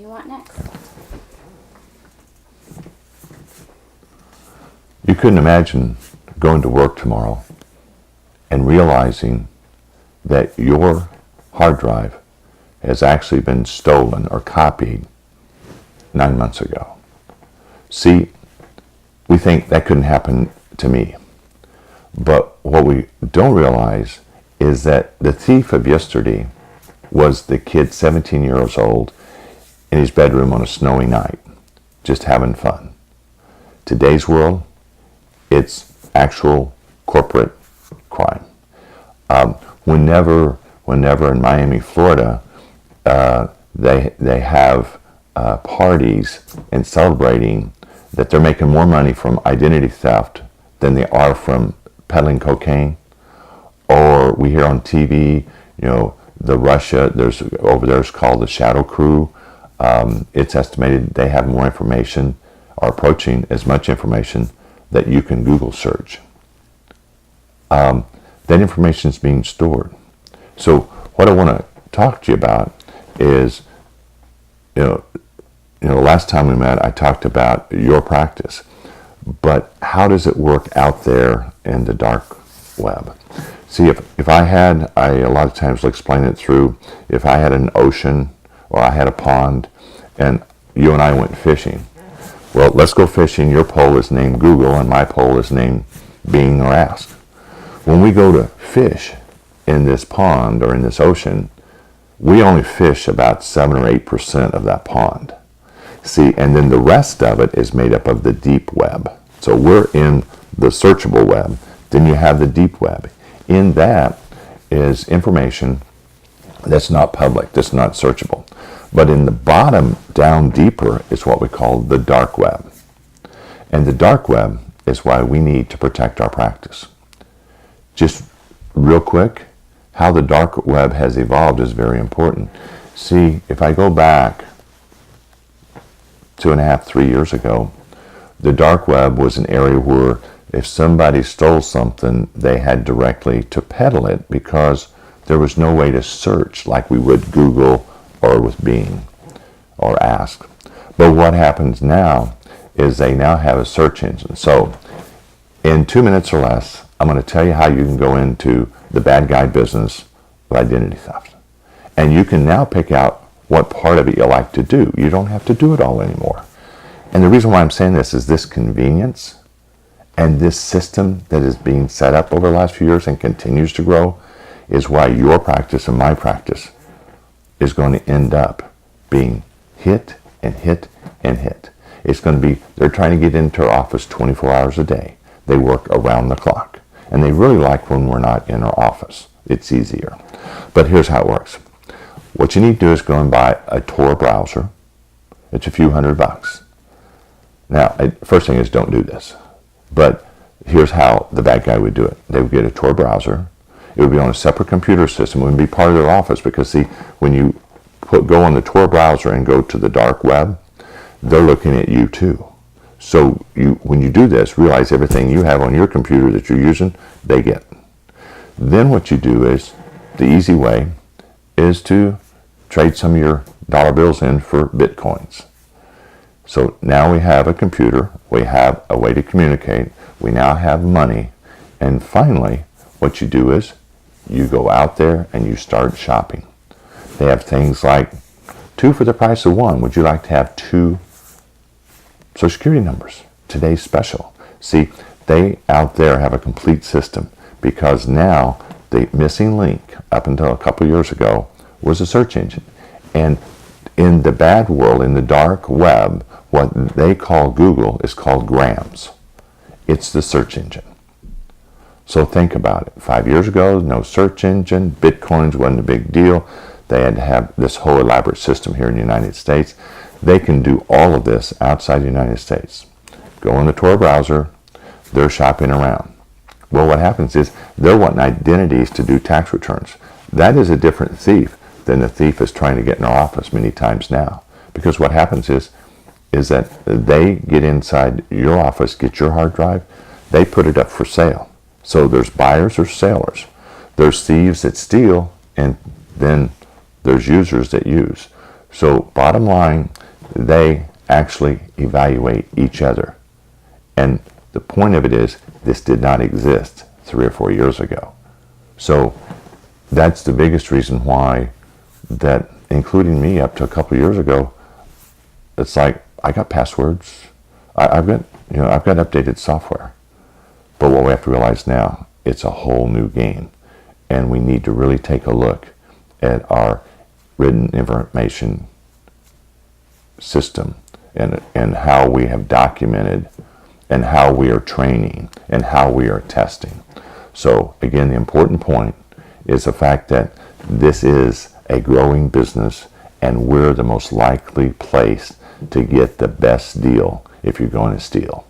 you want next? You couldn't imagine going to work tomorrow and realizing that your hard drive has actually been stolen or copied 9 months ago. See, we think that couldn't happen to me. But what we don't realize is that the thief of yesterday was the kid 17 years old in his bedroom on a snowy night, just having fun. Today's world, it's actual corporate crime. Whenever in Miami, Florida, they have parties and celebrating that they're making more money from identity theft than they are from peddling cocaine. Or we hear on TV, the Russia, over there is called the Shadow Crew. It's estimated they have more information, or approaching as much information that you can Google search. That information is being stored. So what I want to talk to you about is, last time we met, I talked about your practice, but how does it work out there in the dark web? See, if I had, a lot of times will explain it through, if I had an ocean or I had a pond and you and I went fishing. Well, let's go fishing. Your pole is named Google and my pole is named Bing or Ask. When we go to fish in this pond or in this ocean, we only fish about 7 or 8% of that pond. See, and then the rest of it is made up of the deep web. So we're in the searchable web. Then you have the deep web. In that is information that's not public, that's not searchable. But in the bottom, down deeper, is what we call the dark web. And the dark web is why we need to protect our practice. Just real quick, how the dark web has evolved is very important. See, if I go back 2.5, 3 years ago, the dark web was an area where if somebody stole something, they had directly to peddle it because there was no way to search like we would Google or with Bing or Ask. But what happens now is they now have a search engine. So in 2 minutes or less, I'm going to tell you how you can go into the bad guy business of identity theft. And you can now pick out what part of it you like to do. You don't have to do it all anymore. And the reason why I'm saying this is this convenience and this system that is being set up over the last few years and continues to grow is why your practice and my practice is going to end up being hit and hit and hit. It's going to be, they're trying to get into our office 24 hours a day. They work around the clock. And they really like when we're not in our office. It's easier. But here's how it works. What you need to do is go and buy a Tor browser. It's a few $100. Now, first thing is don't do this. But here's how the bad guy would do it. They would get a Tor browser. It would be on a separate computer system. It wouldn't be part of their office because, see, when you go on the Tor browser and go to the dark web, they're looking at you too. So when you do this, realize everything you have on your computer that you're using, they get. Then what you do is, the easy way is to trade some of your dollar bills in for Bitcoins. So now we have a computer, we have a way to communicate, we now have money, and finally, what you do is, you go out there and you start shopping. They have things like 2 for the price of 1. Would you like to have 2 Social Security numbers? Today's special. See, they out there have a complete system because now the missing link up until a couple years ago was a search engine. And in the bad world, in the dark web, what they call Google is called grams. It's the search engine. So think about it. 5 years ago, no search engine. Bitcoins wasn't a big deal. They had to have this whole elaborate system here in the United States. They can do all of this outside the United States. Go in the Tor browser, they're shopping around. Well, what happens is they're wanting identities to do tax returns. That is a different thief than the thief is trying to get in our office many times now. Because what happens is that they get inside your office, get your hard drive, they put it up for sale. So there's buyers or sellers. There's thieves that steal, and then there's users that use. So bottom line, they actually evaluate each other. And the point of it is, this did not exist 3 or 4 years ago. So that's the biggest reason why that, including me up to a couple of years ago, it's like I got passwords. I've got updated software. But what we have to realize now, it's a whole new game. And we need to really take a look at our written information system and how we have documented and how we are training and how we are testing. So again, the important point is the fact that this is a growing business and we're the most likely place to get the best deal if you're going to steal.